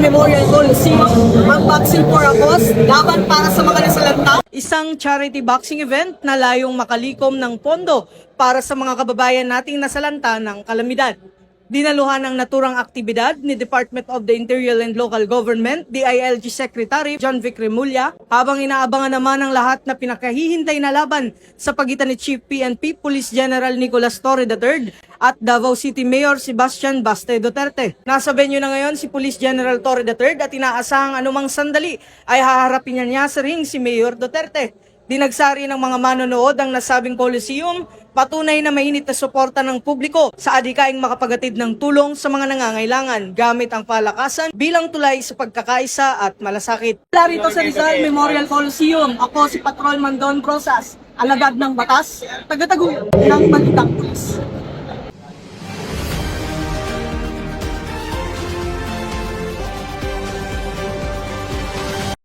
Memorial Coliseum ang Boxing for a Cause, laban para sa mga nasalanta. Isang charity boxing event na layong makalikom ng pondo para sa mga kababayan nating nasalanta ng kalamidad. Dinaluhan ng naturang aktibidad ni Department of the Interior and Local Government, DILG Secretary John Vic Remulla, habang inaabangan naman ang lahat na pinakahihintay na laban sa pagitan ni Chief PNP Police General Nicolas Torre III at Davao City Mayor Sebastian Baste Duterte. Nasa venue na ngayon si Police General Torre III at inaasahang anumang sandali ay haharapin niya sa ring si Mayor Duterte. Dinagsari ng mga manonood ang nasabing Coliseum, patunay na mainit na suporta ng publiko sa adhikaing makapagatid ng tulong sa mga nangangailangan gamit ang palakasan bilang tulay sa pagkakaisa at malasakit. Mula rito sa Rizal Memorial Coliseum, ako si Patrolman Don Brosas, alagad ng batas, taga-tagumpay ng Balitang Pulis.